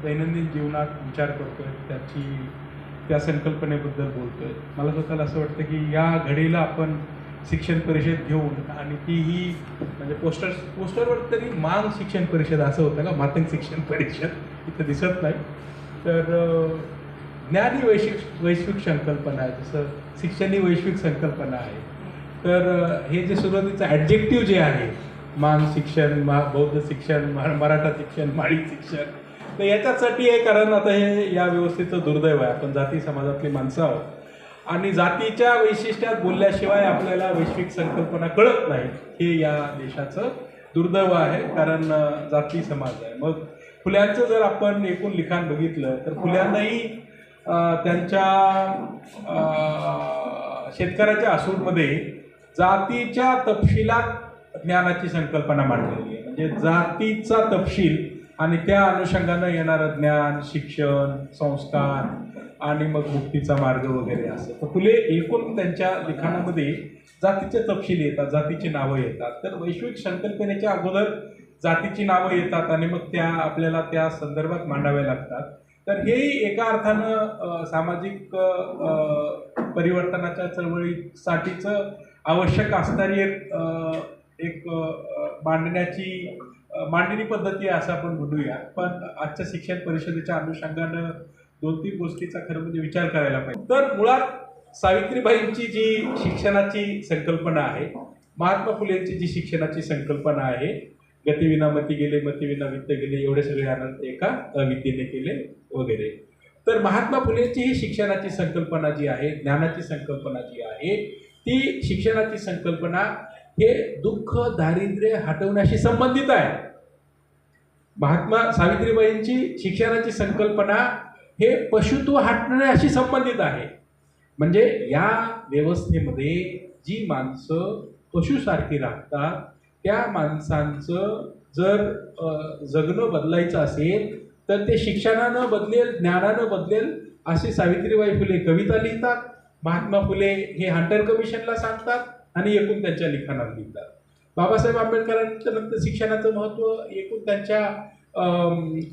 दैनंदिन जीवनात विचार करतोय त्या संकल्पनेबद्दल बोलतोय. मला स्वतःला असं वाटतं की या घडीला आपण शिक्षण परिषद घेऊन आणि तीही म्हणजे पोस्टरवर तरी मांग शिक्षण परिषद असं होतं का, मातंग शिक्षण परिषद इथं दिसत नाही. तर ज्ञान ही वैश्विक संकल्पना आहे, जसं शिक्षण ही वैश्विक संकल्पना आहे. तर हे जे सुरुवातीचं ॲडजेक्टिव्ह जे आहे, मांग शिक्षण, बौद्ध शिक्षण, मराठा शिक्षण, माळी शिक्षण, तर याच्यासाठी आहे कारण आता हे या व्यवस्थेचं दुर्दैव आहे. आपण जाती समाजातली माणसं आहोत आणि जातीच्या वैशिष्ट्यात बोलल्याशिवाय आपल्याला वैश्विक संकल्पना कळत नाही. हे या देशाचं दुर्दैव आहे, कारण जाती समाज आहे. मग फुल्यांचं जर आपण एकूण लिखाण बघितलं तर फुल्यांनाही त्यांच्या शेतकऱ्याच्या असूडमध्ये जातीच्या तपशिलात ज्ञानाची संकल्पना मांडलेली आहे. म्हणजे जातीचा तपशील आणि त्या अनुषंगानं येणारं ज्ञान, शिक्षण, संस्कार आणि मग मुक्तीचा मार्ग वगैरे असं. तर फुले एकूण त्यांच्या लिखाणामध्ये जातीचे तपशील येतात, जातीची नावं येतात. तर वैश्विक संकल्पनेच्या अगोदर जातीची नावं येतात आणि मग त्या आपल्याला त्या संदर्भात मांडाव्या लागतात. तर हेही एका अर्थानं सामाजिक परिवर्तनाच्या चळवळीसाठीचं आवश्यक असणारी एक मांडणी पद्धती आहे असं आपण म्हणूया. पण आजच्या शिक्षण परिषदेच्या अनुषंगानं 2-3 गोष्टीचा खरं म्हणजे विचार करायला पाहिजे. तर मुळात सावित्रीबाईंची जी शिक्षणाची संकल्पना आहे, महात्मा फुलेंची जी शिक्षणाची संकल्पना आहे, गतिविना मती गेले, मतिविना वित्त गेले, एवढे सगळे आनंद एका विद्येने केले वगैरे. तर महात्मा फुलेंची ही शिक्षणाची संकल्पना जी आहे, ज्ञानाची संकल्पना जी आहे, ती शिक्षणाची संकल्पना हे दुःख दारिद्र्य हटवण्याशी संबंधित आहे. महात्मा सावित्रीबाईंची शिक्षणाची संकल्पना हे पशुत्व हटण्याशी संबंधित आहे. म्हणजे या व्यवस्थेमध्ये जी माणसं पशुसारखी राहतात त्या माणसांचं जर जगणं बदलायचं असेल तर ते शिक्षणानं बदलेल, ज्ञानानं बदलेल असे सावित्रीबाई फुले कविता लिहितात. महात्मा फुले हे हंटर कमिशनला सांगतात आणि एकूण त्यांच्या लिखाणात लिहितात. बाबासाहेब आंबेडकरांच्या नंतर शिक्षणाचं महत्त्व एकूण त्यांच्या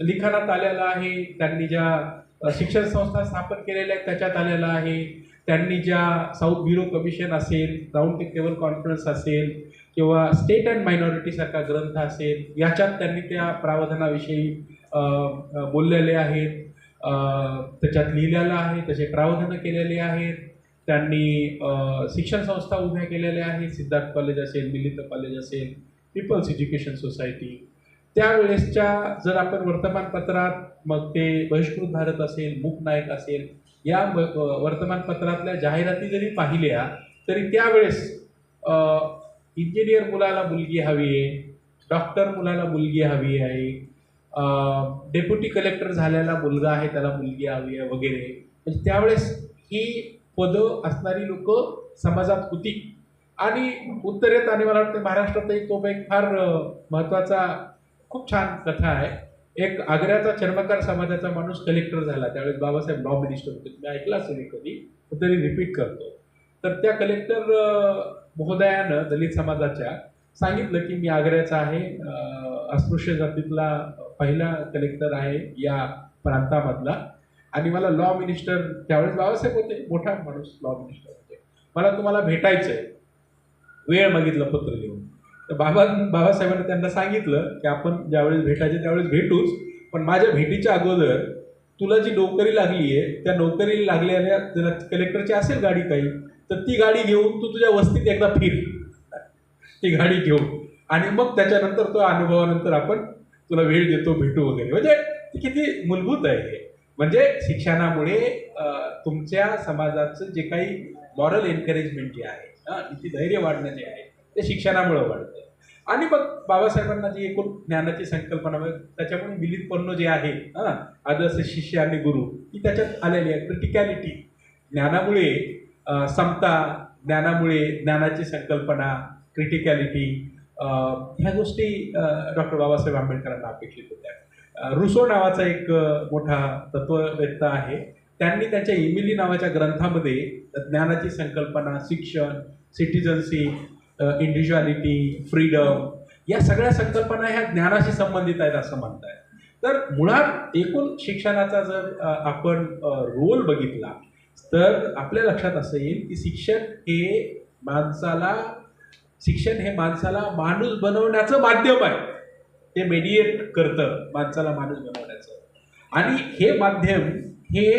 लिखाणात आलेलं आहे. त्यांनी ज्या शिक्षण संस्था स्थापन केलेल्या आहेत त्याच्यात आलेलं आहे. त्यांनी ज्या साऊथ ब्युरो कमिशन असेल, राऊंड टेबल कॉन्फरन्स असेल किंवा स्टेट अँड मायनॉरिटीसारखा ग्रंथ असेल, याच्यात त्यांनी त्या प्रावधानाविषयी बोललेले आहेत, त्याच्यात लिहिलेलं आहे, त्याचे प्रावधानं केलेले आहेत. त्यांनी शिक्षण संस्था उभ्या केलेल्या आहेत, सिद्धार्थ कॉलेज असेल, मिलिंद कॉलेज असेल, पीपल्स एज्युकेशन सोसायटी. त्यावेळेसच्या जर आपण वर्तमानपत्रात, मग ते बहिष्कृत भारत असेल, मूक नायक असेल, या वर्तमानपत्रातल्या जाहिराती जरी पाहिल्या तरी त्यावेळेस इंजिनियर मुलाला मुलगी हवी आहे, डॉक्टर मुलाला मुलगी हवी आहे, डेप्युटी कलेक्टर झालेला मुलगा आहे त्याला मुलगी हवी आहे वगैरे. म्हणजे त्यावेळेस ही पदं असणारी लोक समाजात होती. आणि उत्तरेत आणि मला वाटतं महाराष्ट्रातही तो एक फार महत्त्वाचा खूप छान कथा आहे. एक आग्र्याचा चर्मकार समाजाचा माणूस कलेक्टर झाला, त्यावेळेस बाबासाहेब लॉ मिनिस्टर होते. तुम्ही ऐकलं असेल कधी, तरी रिपीट करतो. तर त्या कलेक्टर महोदयानं दलित समाजाच्या सांगितलं की मी आग्र्याचा आहे, अस्पृश्य जातीतला पहिला कलेक्टर आहे या प्रांतामधला, आणि मला लॉ मिनिस्टर, त्यावेळेस बाबासाहेब होते, मोठा माणूस लॉ मिनिस्टर होते, मला तुम्हाला भेटायचं आहे. वेळ मागितलं पत्र लिहून. तर बाबासाहेबांनी त्यांना सांगितलं की आपण ज्यावेळेस भेटायचे त्यावेळेस भेटूच, पण माझ्या भेटीच्या अगोदर तुला जी नोकरी लागली आहे त्या नोकरीला लागलेल्या जर कलेक्टरची असेल गाडी काही, तर ती गाडी घेऊन तू तुझ्या वस्तीत एकदा फिर, ती गाडी घेऊन, आणि मग त्याच्यानंतर तो अनुभवानंतर आपण तुला वेळ देतो, भेटू वगैरे. म्हणजे ती किती मूलभूत आहे हे. म्हणजे शिक्षणामुळे तुमच्या समाजाचं जे काही मॉरल एनकरेजमेंट जे आहे, ती धैर्य वाढणं जे आहे ते शिक्षणामुळे वाढतं. आणि मग बाबासाहेबांना जी एकूण ज्ञानाची संकल्पना, त्याच्यामुळे मिलितपण्य जे आहे, आदर्श शिष्य आणि गुरु, ही त्याच्यात आलेली आहे. क्रिटिकॅलिटी, ज्ञानामुळे समता, ज्ञानामुळे ज्ञानाची संकल्पना, क्रिटिकॅलिटी, ह्या गोष्टी डॉक्टर बाबासाहेब आंबेडकरांना अपेक्षित होत्या. रुसो नावाचा एक मोठा तत्ववेत्ता आहे, त्यांनी त्यांच्या इमिली नावाच्या ग्रंथामध्ये ज्ञानाची संकल्पना, शिक्षण, सिटिझनशिप, इंडिव्हिज्युअलिटी, फ्रीडम, या सगळ्या संकल्पना ह्या ज्ञानाशी संबंधित आहेत असं म्हणताय. तर मुळात एकूण शिक्षणाचा जर आपण रोल बघितला तर आपल्या लक्षात असं येईल की शिक्षण हे माणसाला माणूस बनवण्याचं माध्यम आहे. ते मेडिएट करतं माणसाला माणूस बनवण्याचं. आणि हे माध्यम हे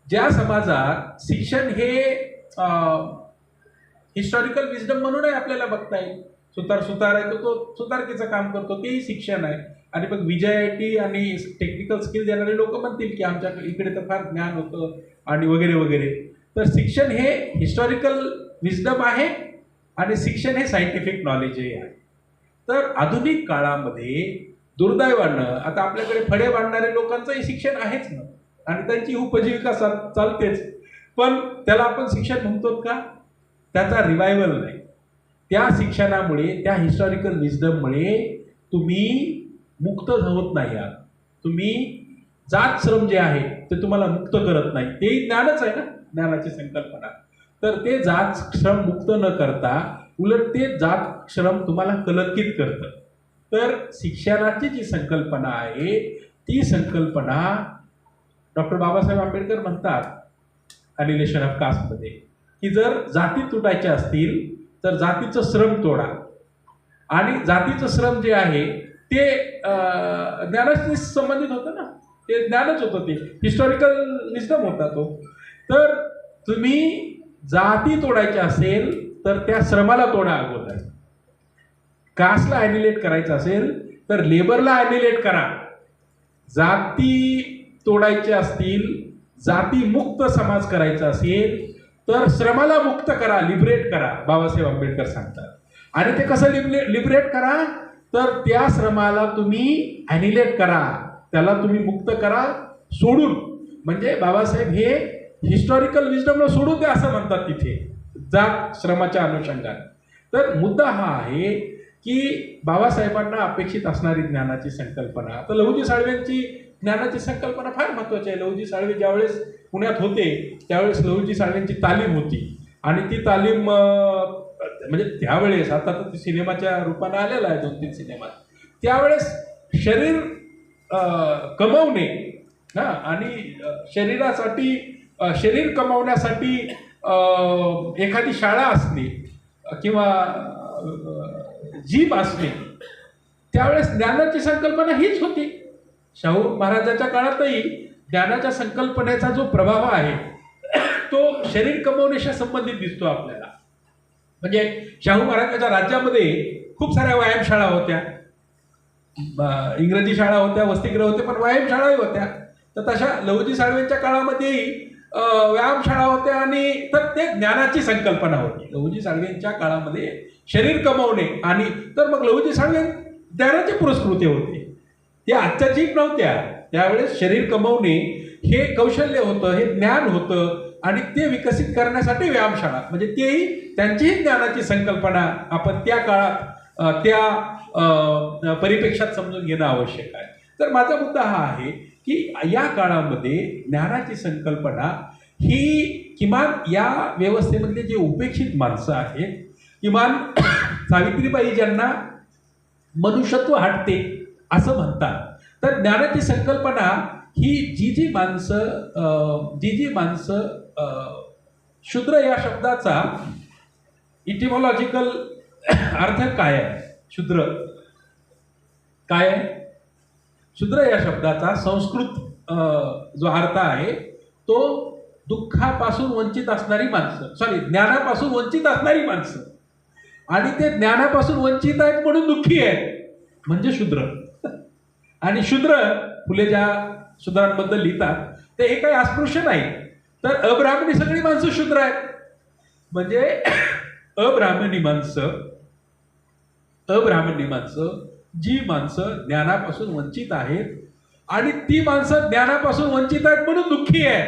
ज्या समाजात शिक्षण हे हिस्टॉरिकल विजडम म्हणूनही आपल्याला बघता येईल. सुतार आहे तो सुतारकीचं काम करतो, तेही शिक्षण आहे. आणि मग VJIT आणि टेक्निकल स्किल देणारे लोक म्हणतील की आमच्या इकडे तर फार ज्ञान होतं आणि वगैरे वगैरे. तर शिक्षण हे हिस्टॉरिकल विजडम आहे आणि शिक्षण हे सायंटिफिक नॉलेजही आहे. तर आधुनिक काळामध्ये दुर्दैवानं आता आपल्याकडे फळे बांधणारे लोकांचंही शिक्षण आहेच ना, आणि त्यांची उपजीविका चालतेच. पण त्याला आपण शिक्षण म्हणतो का? त्याचा रिवायवल नाही. त्या शिक्षणामुळे, त्या हिस्टॉरिकल विजडममुळे तुम्ही मुक्त होत नाही आहात. तुम्ही जात श्रम जे आहे ते तुम्हाला मुक्त करत नाही. तेही ज्ञानच आहे ना, ज्ञानाची संकल्पना. तर ते जात श्रम मुक्त न करता उलट ते जात श्रम तुम्हाला कलंकित करतं. तर शिक्षणाची जी संकल्पना आहे ती संकल्पना डॉक्टर बाबासाहेब आंबेडकर म्हणतात अनिलेशन ऑफ कास्टमध्ये की जर जाती तुटायच्या असतील तर जातीचं श्रम तोडा. आणि जातीचं श्रम जे आहे ते ज्ञानाशी संबंधित होतं ना, ते ज्ञानच होतं, ते हिस्टॉरिकल विजडम होता तो. तर तुम्ही जाती तोडायच्या असेल तर त्या श्रमाला तोडा अगोदर. कास्टला ॲनिलेट करायचं असेल तर लेबरला ॲनिलेट करा. जाती तोडायचे असतील, जाती मुक्त समाज करायचा असेल तर श्रमाला मुक्त करा, लिबरेट करा, बाबासाहेब आंबेडकर सांगतात. आणि ते कसं लिबरेट करा? तर त्या श्रमाला तुम्ही ॲनिलेट करा, त्याला तुम्ही मुक्त करा सोडून. म्हणजे बाबासाहेब हे हिस्टॉरिकल विजडमला सोडून द्या असं म्हणतात तिथे जात श्रमाच्या अनुषंगाने. तर मुद्दा हा आहे की बाबासाहेबांना अपेक्षित असणारी ज्ञानाची संकल्पना. तर लहुजी साळवेंची ज्ञानाची संकल्पना फार महत्त्वाची आहे. लहुजी साळवे ज्यावेळेस पुण्यात होते त्यावेळेस लहुजी साळवेंची तालीम होती. आणि ती तालीम म्हणजे त्यावेळेस, आता तर ती सिनेमाच्या रूपाने आलेला आहे 2-3 सिनेमात. त्यावेळेस शरीर कमवणे आणि शरीरासाठी शरीर कमावण्यासाठी एखादी शाळा असणे किंवा जीभ असणे, त्यावेळेस ज्ञानाची संकल्पना हीच होती. शाहू महाराजाच्या काळातही ज्ञानाच्या संकल्पनेचा जो प्रभाव आहे तो शरीर कमवण्याशी संबंधित दिसतो आपल्याला. म्हणजे शाहू महाराजांच्या राज्यामध्ये खूप साऱ्या व्यायामशाळा होत्या, इंग्रजी शाळा होत्या, वसतिगृह होते, पण व्यायामशाळाही होत्या. तर तशा लहुजी साळवेंच्या काळामध्येही व्यायामशाळा होत्या. आणि तर ते ज्ञानाची संकल्पना होती लहुजी साळवेंच्या काळामध्ये, शरीर कमवणे. आणि तर मग लहुजी साळवे ज्ञानाचे पुरस्कृते होते. ते आजच्या जीभ नव्हत्या. त्यावेळेस शरीर कमवणे हे कौशल्य होतं, हे ज्ञान होतं. आणि ते विकसित करण्यासाठी व्यायामशाळा, म्हणजे तेही त्यांचीही ज्ञानाची संकल्पना आपण त्या काळात त्या परिप्रेक्षात समजून घेणं आवश्यक आहे. तर माझा मुद्दा हा आहे की या काळामध्ये ज्ञानाची संकल्पना ही किमान या व्यवस्थेमधले जे उपेक्षित माणसं आहेत, किमान सावित्रीबाई ज्यांना मनुष्यत्व हटते असं म्हणतात, तर ज्ञानाची संकल्पना ही जी माणसं शूद्र या शब्दाचा इटिमॉलॉजिकल अर्थ काय आहे? शूद्र काय आहे? शूद्र या शब्दाचा संस्कृत जो अर्थ आहे तो दुःखापासून वंचित असणारी माणसं, ज्ञानापासून वंचित असणारी माणसं. आणि ते ज्ञानापासून वंचित आहेत म्हणून दुःखी आहेत, म्हणजे शूद्र. आणि शूद्र, फुले ज्या शूद्रांबद्दल लिहितात ते हे काही अस्पृश्य नाही, तर अब्राह्मणी सगळी माणसं शूद्र आहेत. म्हणजे अब्राह्मणी माणसं जी माणसं ज्ञानापासून वंचित आहेत आणि ती माणसं ज्ञानापासून वंचित आहेत म्हणून दुःखी आहे.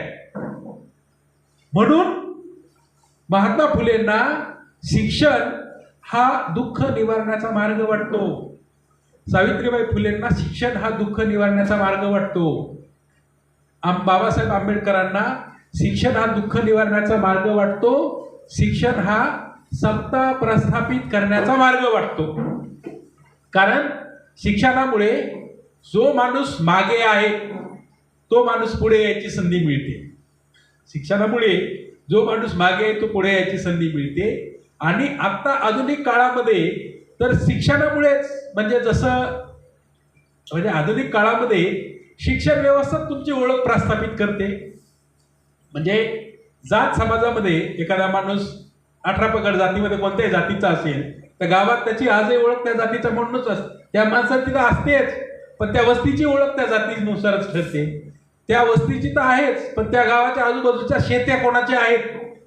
म्हणून महात्मा फुलेंना शिक्षण हा दुःख निवारण्याचा मार्ग वाटतो. सावित्रीबाई फुलेंना शिक्षण हा दुःख निवारण्याचा मार्ग वाटतो. बाबासाहेब आंबेडकरांना शिक्षण हा दुःख निवारण्याचा मार्ग वाटतो. शिक्षण हा समता प्रस्थापित करण्याचा मार्ग वाटतो. कारण शिक्षणामुळे जो माणूस मागे आहे तो माणूस पुढे यायची संधी मिळते. शिक्षणामुळे जो माणूस मागे आहे तो पुढे यायची संधी मिळते. आणि आता आधुनिक काळामध्ये तर शिक्षणामुळेच म्हणजे जसं म्हणजे आधुनिक काळामध्ये शिक्षण व्यवस्था तुमची ओळख प्रस्थापित करते. म्हणजे जात समाजामध्ये एखादा माणूस 18 पगड जातीमध्ये कोणत्याही जातीचा असेल तर गावात त्याची आजही ओळख त्या जातीचा म्हणूनच असते. त्या माणसाची तर असतेच, पण त्या वस्तीची ओळख त्या जातीनुसारच ठरते. त्या वस्तीची तर आहेच, पण त्या गावाच्या आजूबाजूच्या शेत्या कोणाच्या आहेत,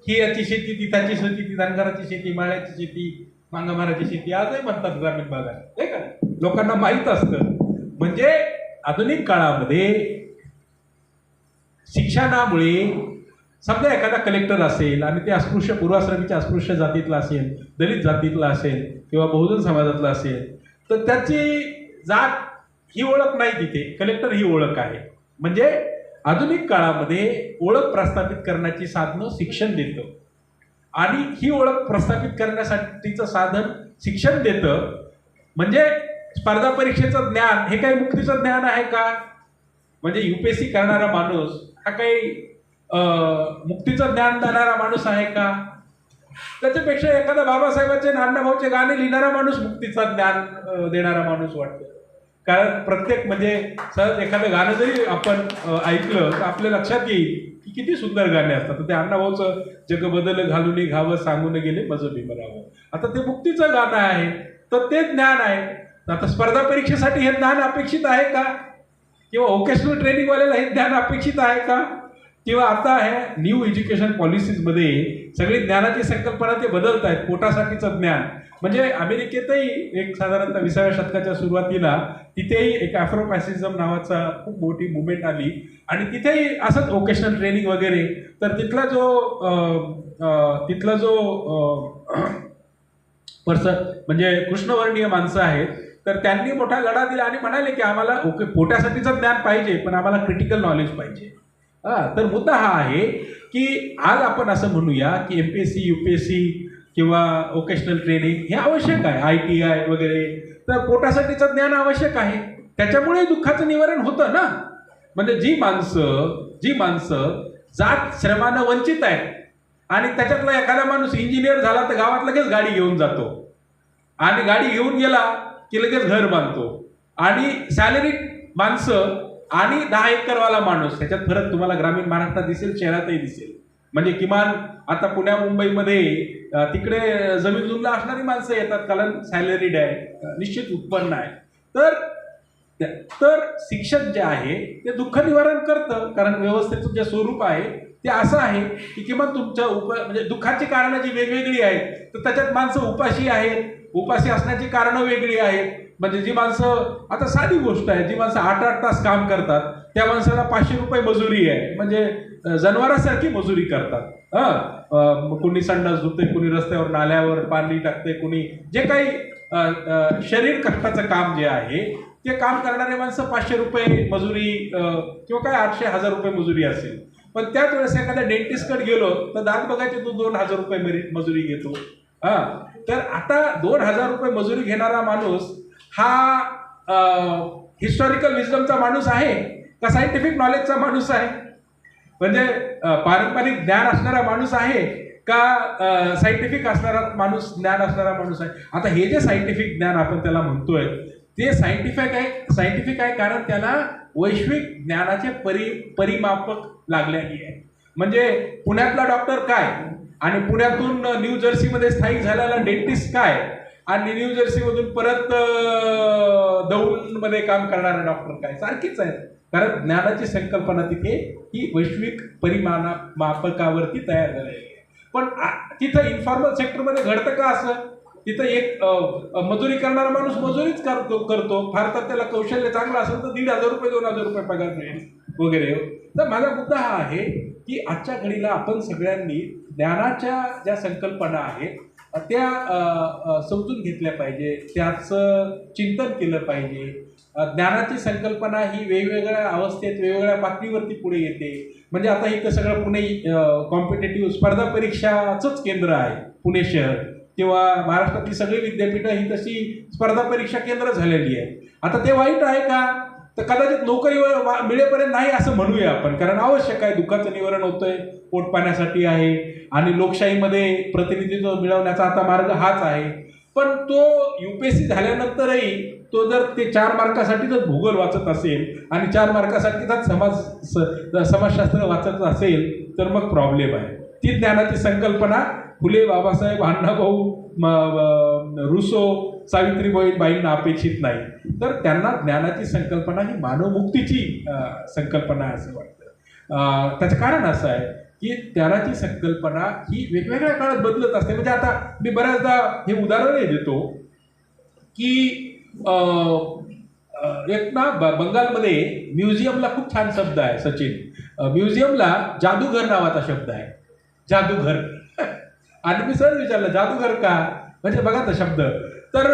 ही याची शेती, ती त्याची शेती, ती धनगराची शेती, माळ्याची शेती, मांगामाराची शेती आजही म्हणतात ग्रामीण भागात, हे का लोकांना माहीत असतं. म्हणजे आधुनिक काळामध्ये शिक्षणामुळे समजा एखादा कलेक्टर असेल आणि ते अस्पृश्य पूर्वाश्रमीच्या अस्पृश्य जातीतला असेल, दलित जातीतला असेल किंवा बहुजन समाजातला असेल, तर त्याची जात ही ओळख नाही, तिथे कलेक्टर ही ओळख आहे. म्हणजे आधुनिक काळामध्ये ओळख प्रस्थापित करण्याची साधनं शिक्षण देतं. आणि ही ओळख प्रस्थापित करण्यासाठीचं साधन शिक्षण देतं. म्हणजे स्पर्धा परीक्षेचं ज्ञान हे काही मुक्तीचं ज्ञान आहे का? म्हणजे UPSC करणारा माणूस हा काही मुक्तीचं ज्ञान देणारा माणूस आहे का? त्याच्यापेक्षा एखादा बाबासाहेबांचे नानाभाऊचे गाणे लिहिणारा माणूस मुक्तीचं ज्ञान देणारा माणूस वाटतो. कारण प्रत्येक म्हणजे सहज एखादं गाणं जरी आपण ऐकलं तर आपल्या लक्षात येईल की किती सुंदर गाणे असतात. ते अण्णाभाऊचं जग बदल घालून घावं सांगून गेले मज भीमराव, आता ते मुक्तीचं गाणं आहे, तर ते ज्ञान आहे. आता स्पर्धा परीक्षेसाठी हे ज्ञान अपेक्षित आहे का? किंवा व्होकेशनल ट्रेनिंगवाल्याला हे ज्ञान अपेक्षित आहे का? किंवा आता ह्या न्यू एज्युकेशन पॉलिसीजमध्ये सगळी ज्ञानाची संकल्पना ते बदलत आहेत. पोटासाठीचं ज्ञान म्हणजे अमेरिकेतही एक साधारणतः 20व्या शतकाच्या सुरुवातीला तिथेही एक ॲफ्रोफॅसिझम नावाचा खूप मोठी मुवमेंट आली आणि तिथेही असंच व्होकेशनल ट्रेनिंग वगैरे. तर तिथला जो पर्सन म्हणजे कृष्णवर्णीय माणसं आहेत, तर त्यांनी मोठा लढा दिला आणि म्हणाले की आम्हाला पोटासाठीचं ज्ञान पाहिजे, पण आम्हाला क्रिटिकल नॉलेज पाहिजे. तर मुद्दा हा आहे की आज आपण असं म्हणूया की MPSC UPSC किंवा व्होकेशनल ट्रेनिंग हे आवश्यक आहे, ITI वगैरे, तर पोटासाठीचं ज्ञान आवश्यक आहे. त्याच्यामुळे दुःखाचं निवारण होतं ना. म्हणजे जी माणसं जात श्रमानं वंचित आहेत आणि त्याच्यातला एखादा माणूस इंजिनियर झाला तर गावात लगेच गाडी घेऊन जातो आणि गाडी घेऊन गेला की लगेच घर बांधतो. आणि सॅलरी माणसं आणि 10 एकरवाला माणूस, ह्याच्यात फरक तुम्हाला ग्रामीण महाराष्ट्रात दिसेल, शहरातही दिसेल. म्हणजे किमान आता पुण्या मुंबईमध्ये तिकडे जमीन जुमला असणारी माणसं येतात, कारण सॅलरीड आहे, निश्चित उत्पन्न आहे. तर शिक्षण जे आहे ते दुःख निवारण करतं. कारण व्यवस्थेचं जे स्वरूप आहे ते असं आहे की किमान तुमच्या म्हणजे दुःखाची कारणं जी वेगवेगळी आहेत, तर त्याच्यात माणसं उपाशी आहेत, उपाशी असण्याची कारणं वेगळी आहेत. म्हणजे जी माणसं, आता साधी गोष्ट आहे, जी माणसं 8-8 तास काम करतात त्या माणसाला 500 रुपये मजुरी आहे, म्हणजे जनावरासारखी मजुरी करतात. कुणी संडास धुते, कुणी रस्त्यावर नाल्यावर पाणी टाकते, कुणी जे काही शरीर कष्टाचं काम जे आहे ते काम करणारे माणसं 500 रुपये मजुरी किंवा काय 800-1000 रुपये मजुरी असेल. पण त्याच वेळेस एखाद्या डेंटिस्टकडे गेलो तर दात बघायचे तो 2000 रुपये मजुरी घेतो. तर आता 2000 रुपये मजुरी घेणारा माणूस हा हिस्टॉरिकल विजडमचा माणूस आहे का सायंटिफिक नॉलेजचा माणूस आहे? म्हणजे पारंपरिक ज्ञान असणारा माणूस आहे का सायंटिफिक असणारा माणूस, ज्ञान असणारा माणूस आहे? आता हे जे सायंटिफिक ज्ञान आपण त्याला म्हणतोय ते सायंटिफिक आहे कारण त्याला वैश्विक ज्ञानाचे परिमापक लागलेली आहे. म्हणजे पुण्यातला डॉक्टर काय आणि पुण्यातून न्यू जर्सीमध्ये स्थायिक झालेला डेंटिस्ट काय आणि न्यू जर्सीमधून परत दौंडमध्ये काम करणारा डॉक्टर काय, सारखीच आहे. कारण ज्ञानाची संकल्पना तिथे ही वैश्विक परिमापकावरती तयार झालेली आहे. पण तिथं इन्फॉर्मल सेक्टरमध्ये घडतं का असं? तिथं एक मजुरी करणारा माणूस मजुरीच करतो, फार तर त्याला कौशल्य चांगलं असेल तर 1500 रुपये 2000 रुपये पगार मिळेल वगैरे. तर माझा मुद्दा हा आहे की आजच्या घडीला आपण सगळ्यांनी ज्ञानाच्या ज्या संकल्पना आहेत त्या समजून घेतल्या पाहिजे, त्याचं चिंतन केलं पाहिजे. ज्ञानाची संकल्पना ही वेगवेगळ्या अवस्थेत वेगवेगळ्या पातळीवरती पुढे येते. म्हणजे आता इथं सगळं पुणे कॉम्पिटेटिव्ह स्पर्धा परीक्षाचंच केंद्र आहे पुणे शहर, किंवा महाराष्ट्रातली सगळी विद्यापीठं ही तशी स्पर्धा परीक्षा केंद्र झालेली आहे. आता ते वाईट आहे का? तर कदाचित नोकरी मिळेपर्यंत नाही असं म्हणूया आपण, कारण आवश्यक आहे, दुःखाचं निवारण होतंय, पोट पाण्यासाठी आहे आणि लोकशाहीमध्ये प्रतिनिधित्व मिळवण्याचा आता मार्ग हाच आहे. पण तो UPSC झाल्यानंतरही तो जर ते 4 मार्कासाठी जर भूगोल वाचत असेल आणि 4 मार्कासाठी जर समाजशास्त्र वाचत असेल तर मग प्रॉब्लेम आहे. ती ज्ञानाची संकल्पना फुले, बाबासाहेब, अण्णाभाऊ, रुसो, सावित्रीबाईंना अपेक्षित नाही. तर त्यांना ज्ञानाची संकल्पना ही मानवमुक्तीची संकल्पना आहे असं वाटतं. त्याचं कारण असं आहे की ज्ञानाची संकल्पना ही वेगवेगळ्या काळात बदलत असते. म्हणजे आता मी बऱ्याचदा हे उदाहरणही देतो की एक ना बंगालमध्ये म्युझियमला खूप छान शब्द आहे सचिन. म्युझियमला जादूघर नावाचा शब्द आहे, जादूघर. आणि मी सहज विचारलं जादूघर का, म्हणजे बघा तो शब्द. तर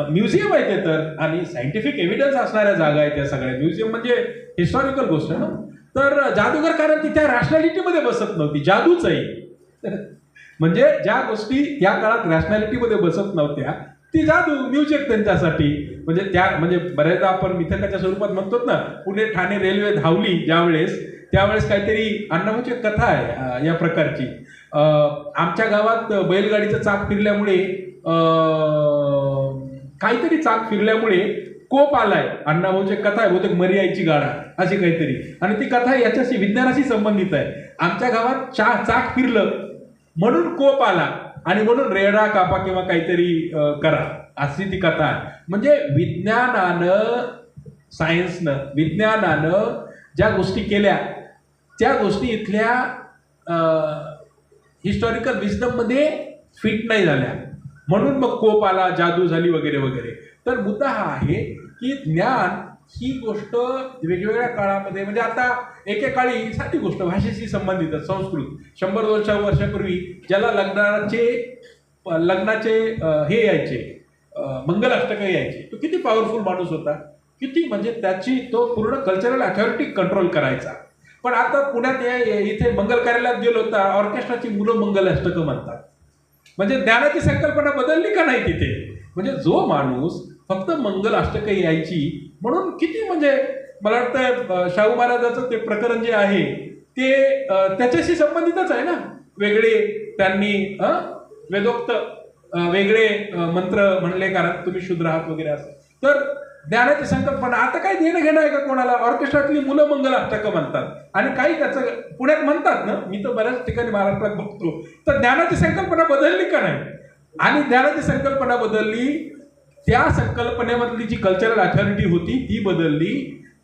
म्युझियम आहे ते, तर आणि सायंटिफिक एव्हिडन्स असणाऱ्या जागा आहेत त्या सगळ्या. म्युझियम म्हणजे हिस्टॉरिकल गोष्ट आहे ना. तर जादूगर कारण ती त्या रॅशनॅलिटीमध्ये बसत नव्हती, जादूच आहे. म्हणजे ज्या गोष्टी त्या काळात रॅशनॅलिटीमध्ये बसत नव्हत्या ती जादू, म्युझिक त्यांच्यासाठी. म्हणजे त्या म्हणजे बऱ्याचदा आपण मिथकाच्या स्वरूपात म्हणतो ना, पुणे ठाणे रेल्वे धावली त्यावेळेस काहीतरी अण्णाभाऊची कथा आहे या प्रकारची. आमच्या गावात बैलगाडीचं चाक फिरल्यामुळे कोप आलाय, अण्णाभाऊची कथा आहे, बहुतेक मरी आईची गाडा अशी काहीतरी. आणि ती कथा याच्याशी विज्ञानाशी संबंधित आहे. आमच्या गावात चाक फिरलं म्हणून कोप आला आणि म्हणून रेडा कापा किंवा काहीतरी करा, अशी ती कथा आहे. म्हणजे विज्ञानानं ज्या गोष्टी केल्या त्या गोष्टी इथल्या हिस्टॉरिकल विजडममध्ये फिट नाही झाल्या, म्हणून मग कोप आला, जादू झाली वगैरे वगैरे. तर मुद्दा हा आहे की ज्ञान ही गोष्ट वेगवेगळ्या काळामध्ये, म्हणजे आता एकेकाळी साधी गोष्ट भाषेशी संबंधित संस्कृत 100-200 वर्षापूर्वी ज्याला लग्नाचे हे यायचे, मंगलाष्टक यायचे, तो किती पॉवरफुल माणूस होता, किती म्हणजे तो पूर्ण कल्चरल अथॉरिटी कंट्रोल करायचा. पण आता पुण्यात इथे मंगल कार्यालयात गेलो तर ऑर्केस्ट्राची मुलं मंगलाष्टकं म्हणतात. म्हणजे ज्ञानाची संकल्पना बदलली का नाही तिथे. म्हणजे जो माणूस फक्त मंगलाष्टकं यायची म्हणून किती, म्हणजे मला वाटतं शाहू महाराजाचं ते प्रकरण जे आहे ते त्याच्याशी संबंधितच आहे ना. वेगळे त्यांनी वेदोक्त वेगळे मंत्र म्हणले कारण तुम्ही शूद्र आहात वगैरे असं. तर ज्ञानाची संकल्पना आता काय देणं घेणं आहे का कोणाला. ऑर्केस्ट्रातली मुलं मंगलाष्टकं म्हणतात आणि काही त्याचं पुण्यात म्हणतात ना, मी तर बऱ्याच ठिकाणी महाराष्ट्रात बघतो. तर ज्ञानाची संकल्पना बदलली का नाही. आणि ज्ञानाची संकल्पना बदलली, त्या संकल्पनेमधली जी कल्चरल अथॉरिटी होती ती बदलली,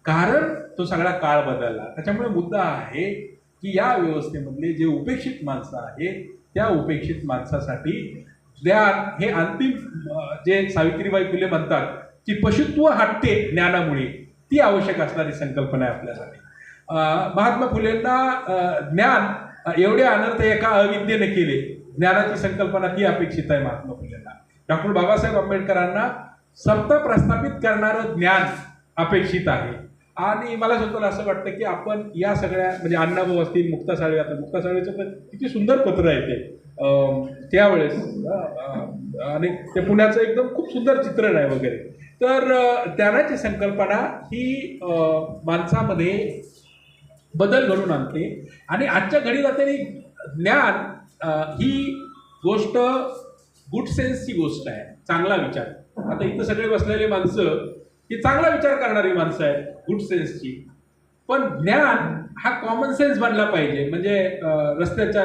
कारण तो सगळा काळ बदलला. त्याच्यामुळे मुद्दा आहे की या व्यवस्थेमधले जे उपेक्षित माणसं आहेत त्या उपेक्षित माणसासाठी ज्ञान हे अंतिम, जे सावित्रीबाई फुले म्हणतात की पशुत्व हटते ज्ञानामुळे, ती आवश्यक असणारी संकल्पना आहे आपल्यासाठी. महात्मा फुलेंना ज्ञान एवढे अनर्थ एका अविद्येने केले, ज्ञानाची संकल्पना ती अपेक्षित आहे महात्मा फुलेंना. डॉक्टर बाबासाहेब आंबेडकरांना समता प्रस्थापित करणारं ज्ञान अपेक्षित आहे. आणि मला स्वतःला असं वाटतं की आपण या सगळ्या, म्हणजे अण्णाभाऊ असतील, मुक्ता साळवे, आता मुक्ता साळवेचं पण किती सुंदर पत्र आहे ते त्यावेळेस, आणि ते पुण्याचं एकदम खूप सुंदर चित्रण आहे वगैरे. तर ज्ञानाची संकल्पना ही माणसामध्ये बदल घडून आणते. आणि आजच्या घडीला तरी ज्ञान ही गोष्ट गुड सेन्सची गोष्ट आहे, चांगला विचार. आता इथं सगळे बसलेले माणसं ही चांगला विचार करणारी माणसं आहेत, गुड सेन्सची. पण ज्ञान हा कॉमन सेन्स बनला पाहिजे. म्हणजे रस्त्याच्या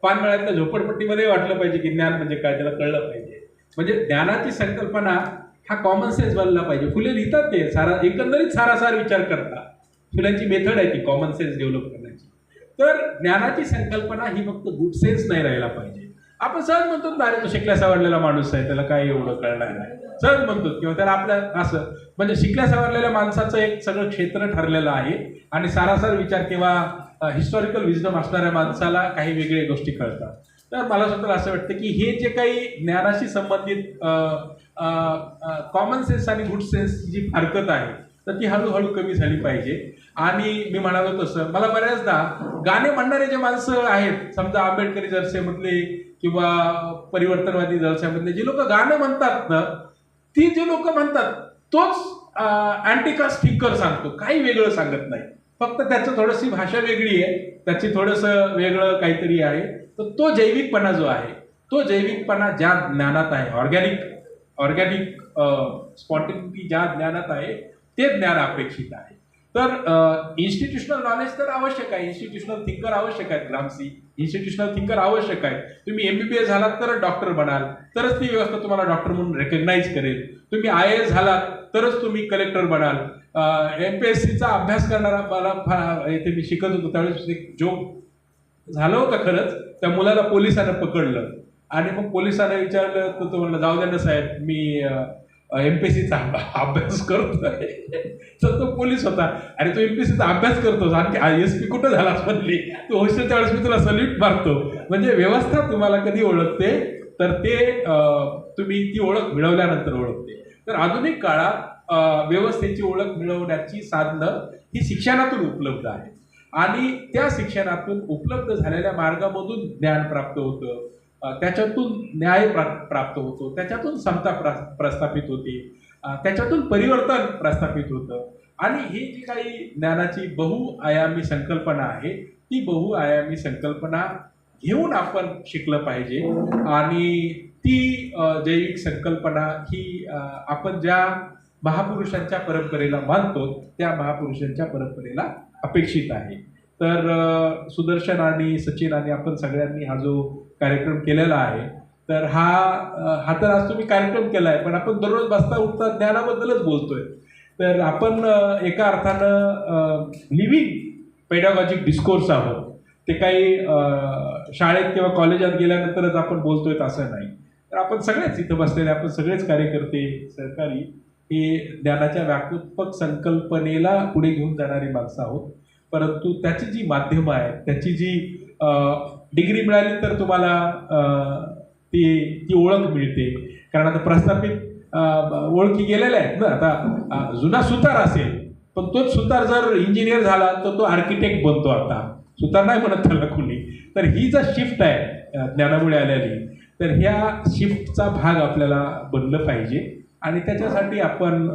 पानमळ्यातल्या झोपडपट्टीमध्ये वाटलं पाहिजे की ज्ञान म्हणजे काय, त्याला कळलं पाहिजे. म्हणजे ज्ञानाची संकल्पना हा कॉमन सेन्स बनला पाहिजे. फुले लिहितात ते एकंदरीत सारासार विचार करतात. फुलांची मेथड आहे ती कॉमन सेन्स डेव्हलप करण्याची. तर ज्ञानाची संकल्पना ही फक्त गुड सेन्स नाही राहायला पाहिजे. आपण सहज म्हणतो ना, अरे तो शिकल्या सवरलेला माणूस आहे, त्याला काय एवढं कळणार नाही, सहज म्हणतो. किंवा त्याला आपल्या असं, म्हणजे शिकल्या सवरलेल्या माणसाचं एक सगळं क्षेत्र ठरलेलं आहे आणि सारासार विचार किंवा हिस्टॉरिकल विजडम असणाऱ्या माणसाला काही वेगळ्या गोष्टी कळतात. तर मला स्वतःला असं वाटतं की हे जे काही ज्ञानाशी संबंधित कॉमन सेन्स आणि गुड सेन्सची जी फारकत आहे तर ती हळूहळू कमी झाली पाहिजे. आणि मी म्हणालो तसं, मला बऱ्याचदा गाणे म्हणणारे जे माणसं आहेत, समजा आंबेडकरी जलसेमधले किंवा परिवर्तनवादी जलसेमधले जे लोक गाणं म्हणतात ना, ती जे लोक म्हणतात तोच अँटिकास्ट थिंकर सांगतो, काही वेगळं सांगत नाही, फक्त त्याचं थोडीशी भाषा वेगळी आहे, त्याची थोडंसं वेगळं काहीतरी आहे. तर तो जैविकपणा जो आहे, तो जैविकपणा ज्या ज्ञानात आहे, ऑर्गॅनिक स्पॉन्टेनिटी ज्या ज्ञानात आहे, ते ज्ञान अपेक्षित आहे. तर इन्स्टिट्यूशनल नॉलेज तर आवश्यक आहे, इन्स्टिट्यूशनल थिंकर आवश्यक आहेत, ग्रामसी इन्स्टिट्यूशनल थिंकर आवश्यक आहे. तुम्ही MBBS झालात तर डॉक्टर बनाल, तरच ती व्यवस्था तुम्हाला डॉक्टर म्हणून रेकग्नाइज करेल. तुम्ही IAS झालात तरच तुम्ही कलेक्टर बनाल. MPSCचा अभ्यास करणारा मला इथे मी शिकत होतो त्यावेळेस एक जोक झालं होतं खरंच. त्या मुलाला पोलिसांना पकडलं आणि मग पोलिसांना विचारलं तर तो म्हणला, जाऊ द्या ना साहेब, मी MPSCचा अभ्यास करतोय. तर तो पोलीस होता, आणि तो MPSCचा अभ्यास करतोस आणि SP कुठं झालास म्हणली, तू होस्टेलच्या वेळेस मी तुला सल्यूट मारतो. म्हणजे व्यवस्था तुम्हाला कधी ओळखते तर ते तुम्ही ती ओळख मिळवल्यानंतर ओळखते. तर आधुनिक काळात व्यवस्थेची ओळख मिळवण्याची साधनं ही शिक्षणातून उपलब्ध आहे, आणि त्या शिक्षणातून उपलब्ध झालेल्या मार्गामधून ज्ञान प्राप्त होतं, त्याच्यातून न्याय प्राप्त होतो, त्याच्यातून समता प्रस्थापित होते, त्याच्यातून परिवर्तन प्रस्थापित होतं. आणि ही जी काही ज्ञानाची बहुआयामी संकल्पना आहे, ती बहुआयामी संकल्पना घेऊन आपण शिकलं पाहिजे. आणि ती जैविक संकल्पना ही आपण ज्या महापुरुषांच्या परंपरेला मानतो त्या महापुरुषांच्या परंपरेला अपेक्षित आहे. तर सुदर्शन आणि सचिन आणि आपण सगळ्यांनी हा जो कार्यक्रम केलेला आहे, तर हा तर आज तुम्ही कार्यक्रम केला आहे, पण आपण दररोज बसता उठता ज्ञानाबद्दलच बोलतोय. तर आपण एका अर्थानं लिव्हिंग पेडागॉजिक डिस्कोर्स आहोत. ते काही शाळेत किंवा कॉलेजात गेल्यानंतरच आपण बोलतोय असं नाही. तर आपण सगळेच इथं बसलेले, आपण सगळेच कार्यकर्ते, सरकारी, हे ज्ञानाच्या व्यापक संकल्पनेला पुढे घेऊन जाणारी माणसं आहोत. परंतु त्याची जी माध्यमं आहेत, त्याची जी डिग्री मिळाली तर तुम्हाला ती ओळख मिळते. कारण आता प्रस्थापित ओळखी गेलेल्या आहेत ना. आता जुना सुतार असेल, पण तोच सुतार जर इंजिनियर झाला तर तो आर्किटेक्ट बनतो. आता सुतार नाही म्हणत त्याला कुणी. तर ही जर शिफ्ट आहे ज्ञानामुळे आलेली, तर ह्या शिफ्टचा भाग आपल्याला बनलं पाहिजे. आणि त्याच्यासाठी आपण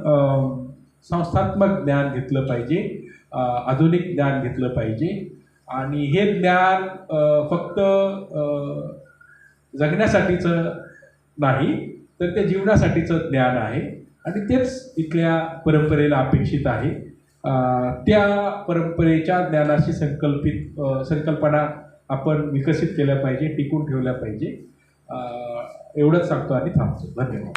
संस्थात्मक ज्ञान घेतलं पाहिजे, आधुनिक ज्ञान घेतलं पाहिजे. आणि हे ज्ञान फक्त जगण्यासाठीचं नाही, तर ते जीवनासाठीचं ज्ञान आहे, आणि तेच इथल्या परंपरेला अपेक्षित आहे. त्या परंपरेच्या ज्ञानाशी संकल्पना आपण विकसित केल्या पाहिजे, टिकून ठेवल्या पाहिजे. एवढंच सांगतो आणि थांबतो. धन्यवाद.